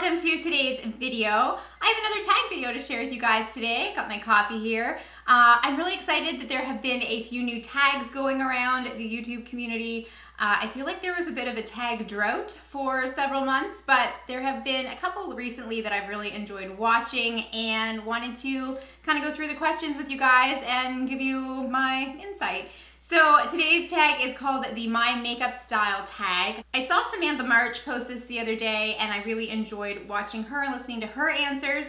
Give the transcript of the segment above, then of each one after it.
welcome to today's video. I have another tag video to share with you guys today. Got my coffee here. I'm really excited that there have been a few new tags going around the YouTube community. I feel like there was a bit of a tag drought for several months, but there have been a couple recently that I've really enjoyed watching and wanted to kind of go through the questions with you guys and give you my insight. So today's tag is called the My Makeup Style tag. I saw Samantha March post this the other day and I really enjoyed watching her and listening to her answers.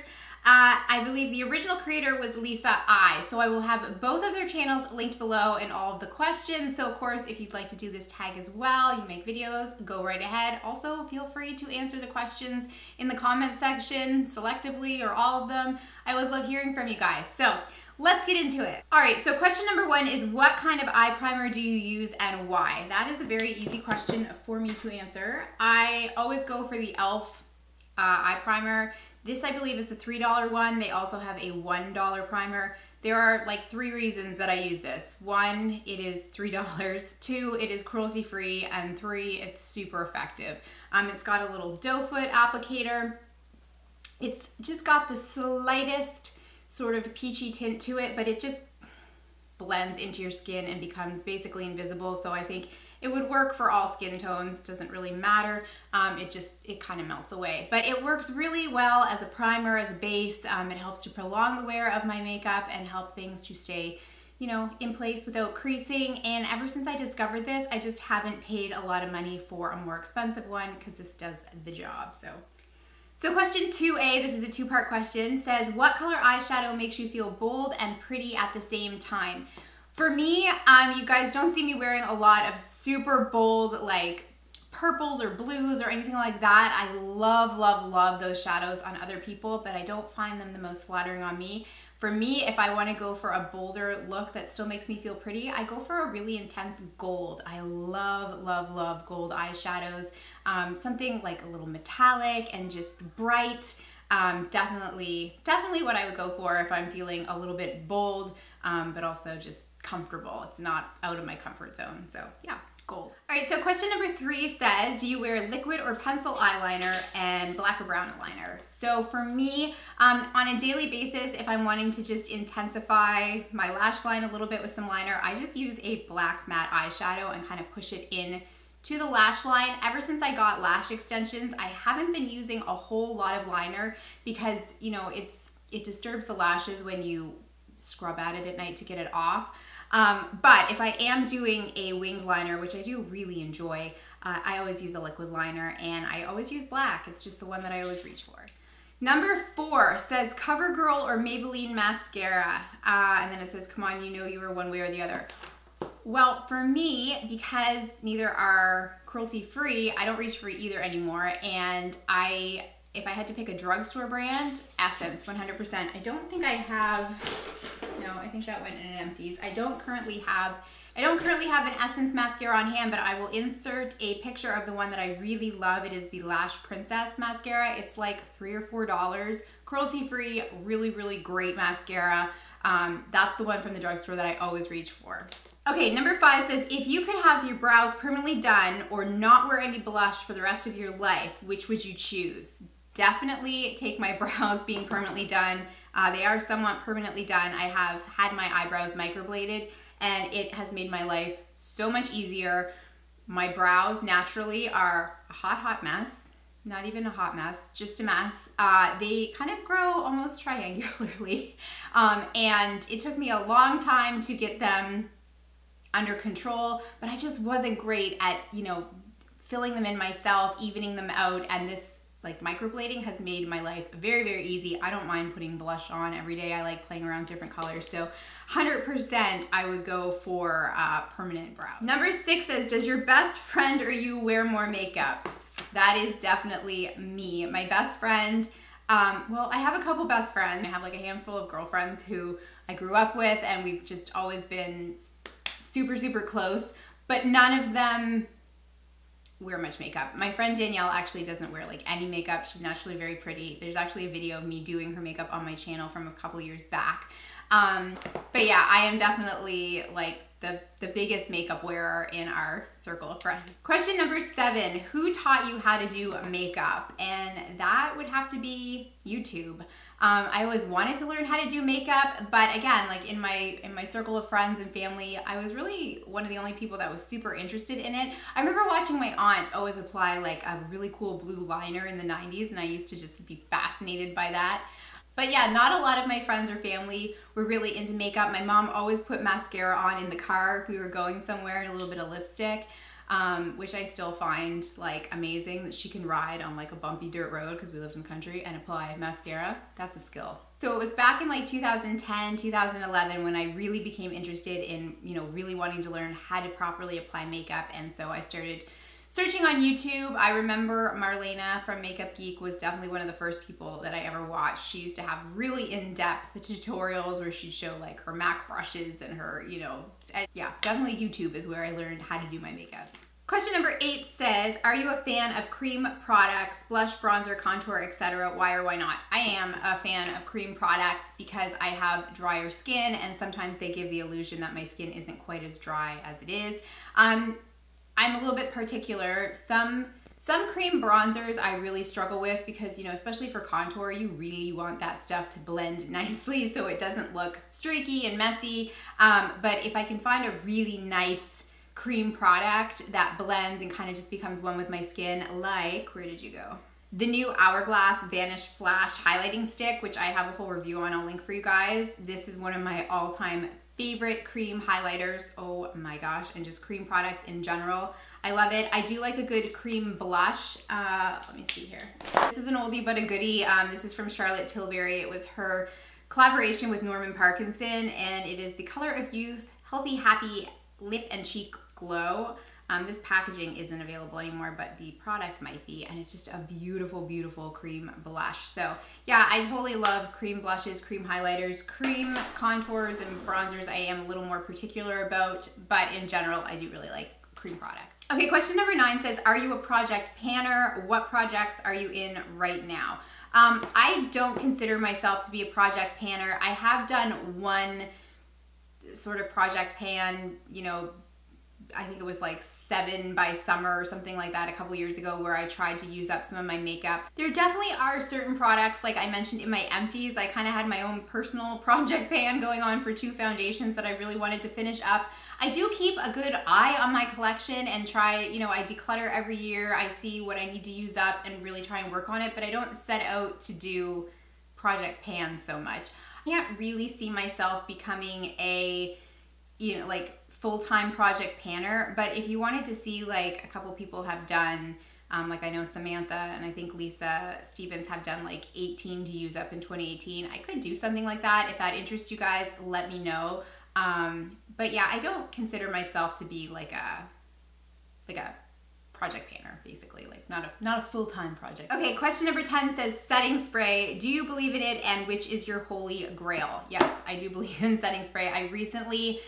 I believe the original creator was Lisa I, so I will have both of their channels linked below and all of the questions. So of course, if you'd like to do this tag as well, you make videos, go right ahead. Also, feel free to answer the questions in the comment section selectively or all of them. I always love hearing from you guys. So let's get into it. All right, so question number one is what kind of eye primer do you use and why? That is a very easy question for me to answer. I always go for the e.l.f. Eye primer. This I believe is the $3 one. They also have a $1 primer. There are like 3 reasons that I use this. 1, it is $3. 2, it is cruelty free, and 3, it's super effective. It's got a little doe foot applicator. It's just got the slightest sort of peachy tint to it, but it just blends into your skin and becomes basically invisible. So I think it would work for all skin tones, doesn't really matter. It kind of melts away. But it works really well as a primer, as a base. It helps to prolong the wear of my makeup and help things to stay, you know, in place without creasing. And ever since I discovered this, I just haven't paid a lot of money for a more expensive one because this does the job. So question 2A, this is a 2-part question, says what color eyeshadow makes you feel bold and pretty at the same time? For me, you guys don't see me wearing a lot of super bold like purples or blues or anything like that. I love, love, love those shadows on other people, but I don't find them the most flattering on me. For me, if I want to go for a bolder look that still makes me feel pretty, I go for a really intense gold. I love, love, love gold eyeshadows. Something like a little metallic and just bright. Definitely what I would go for if I'm feeling a little bit bold, but also just comfortable. It's not out of my comfort zone. So yeah, gold. All right, so question number 3 says, do you wear liquid or pencil eyeliner and black or brown eyeliner? So for me, on a daily basis, if I'm wanting to just intensify my lash line a little bit with some liner, I just use a black matte eyeshadow and kind of push it in to the lash line. Ever since I got lash extensions, I haven't been using a whole lot of liner because, you know, it disturbs the lashes when you scrub at it at night to get it off. But if I am doing a winged liner, which I do really enjoy, I always use a liquid liner and I always use black. It's just the one that I always reach for. Number 4 says Covergirl or Maybelline mascara. And then it says, come on, you know you were one way or the other. Well, for me, because neither are cruelty free, I don't reach for either anymore. And if I had to pick a drugstore brand, Essence, 100%. I don't think I have, no, I think that went in empties. I don't currently have an Essence mascara on hand, but I will insert a picture of the one that I really love. It is the Lash Princess mascara. It's like $3 or $4, cruelty free, really, really great mascara. That's the one from the drugstore that I always reach for. Okay, number 5 says, if you could have your brows permanently done or not wear any blush for the rest of your life, which would you choose? Definitely take my brows being permanently done. They are somewhat permanently done. I have had my eyebrows microbladed and it has made my life so much easier. My brows naturally are a hot, hot mess. Not even a hot mess, just a mess. They kind of grow almost triangularly. And it took me a long time to get them under control, but I just wasn't great at, you know, filling them in myself, evening them out, and this like microblading has made my life very, very easy. I don't mind putting blush on every day. I like playing around different colors. So 100% I would go for permanent brow. Number 6 says, does your best friend or you wear more makeup? That is definitely me. My best friend, well, I have a couple best friends. I have like a handful of girlfriends who I grew up with and we've just always been super, super close, but none of them wear much makeup. My friend Danielle actually doesn't wear like any makeup. She's naturally very pretty. There's actually a video of me doing her makeup on my channel from a couple years back. But yeah, I am definitely like the biggest makeup wearer in our circle of friends. Question number 7, who taught you how to do makeup? And that would have to be YouTube. I always wanted to learn how to do makeup, but again, like in my circle of friends and family, I was really one of the only people that was super interested in it. I remember watching my aunt always apply like a really cool blue liner in the 90s, and I used to just be fascinated by that. But yeah, not a lot of my friends or family were really into makeup. My mom always put mascara on in the car if we were going somewhere, and a little bit of lipstick, which I still find like amazing that she can ride on like a bumpy dirt road, because we lived in the country, and apply mascara. That's a skill. So it was back in like 2010, 2011 when I really became interested in, you know, really wanting to learn how to properly apply makeup. And so I started searching on YouTube. I remember Marlena from Makeup Geek was definitely one of the first people that I ever watched. She used to have really in-depth tutorials where she'd show like her MAC brushes and her, you know, yeah, definitely YouTube is where I learned how to do my makeup. Question number 8 says, are you a fan of cream products, blush, bronzer, contour, etc.? Why or why not? I am a fan of cream products because I have drier skin, and sometimes they give the illusion that my skin isn't quite as dry as it is. I'm a little bit particular. Some cream bronzers I really struggle with because, you know, especially for contour, you really want that stuff to blend nicely so it doesn't look streaky and messy. But if I can find a really nice cream product that blends and kind of just becomes one with my skin, like, where did you go? The new Hourglass Vanish Flash Highlighting Stick, which I have a whole review on, I'll link for you guys. This is one of my all-time favorite cream highlighters. Oh my gosh, and just cream products in general. I love it. I do like a good cream blush. Let me see here. This is an oldie but a goodie. This is from Charlotte Tilbury. It was her collaboration with Norman Parkinson, and it is the Color of Youth Healthy Happy Lip and Cheek Glow. This packaging isn't available anymore, but the product might be, and it's just a beautiful, beautiful cream blush. So yeah, I totally love cream blushes, cream highlighters, cream contours and bronzers I am a little more particular about, but in general, I do really like cream products. Okay, question number 9 says, are you a project panner? What projects are you in right now? I don't consider myself to be a project panner. I have done one sort of project pan, you know, I think it was like 7 by Summer or something like that a couple years ago, where I tried to use up some of my makeup. There definitely are certain products, like I mentioned in my empties, I kind of had my own personal project pan going on for 2 foundations that I really wanted to finish up. I do keep a good eye on my collection and try, you know, I declutter every year. I see what I need to use up and really try and work on it, but I don't set out to do project pans so much. I can't really see myself becoming a, you know, like full-time project panner, but if you wanted to see like a couple people have done, like I know Samantha and I think Lisa Stevens have done like 18 to use up in 2018. I could do something like that. If that interests you guys, let me know. But yeah, I don't consider myself to be like a project panner, basically, like not a full-time project. Okay, question number 10 says, setting spray. Do you believe in it, and which is your holy grail? Yes, I do believe in setting spray. I recently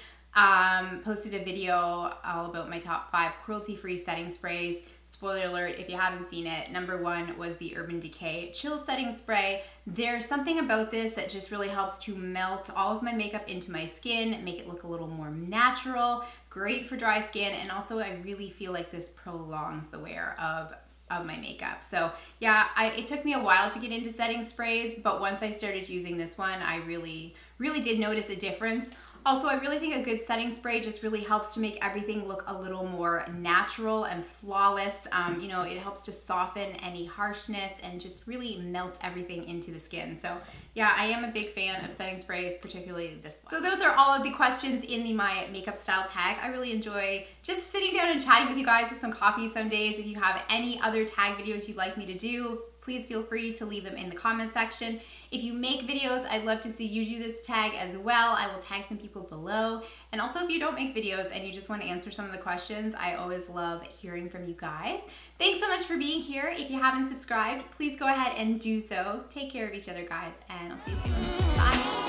posted a video all about my top 5 cruelty-free setting sprays. Spoiler alert, if you haven't seen it, number 1 was the Urban Decay Chill Setting Spray. There's something about this that just really helps to melt all of my makeup into my skin, make it look a little more natural, great for dry skin, and also I really feel like this prolongs the wear of my makeup. So yeah, it took me a while to get into setting sprays, but once I started using this one, I really did notice a difference. Also, I really think a good setting spray just really helps to make everything look a little more natural and flawless. You know, it helps to soften any harshness and just really melt everything into the skin. So yeah, I am a big fan of setting sprays, particularly this one. So those are all of the questions in the My Makeup Style tag. I really enjoy just sitting down and chatting with you guys with some coffee some days. If you have any other tag videos you'd like me to do, please feel free to leave them in the comment section. If you make videos, I'd love to see you do this tag as well. I will tag some people below. And also, if you don't make videos and you just want to answer some of the questions, I always love hearing from you guys. Thanks so much for being here. If you haven't subscribed, please go ahead and do so. Take care of each other, guys, and I'll see you soon. Bye.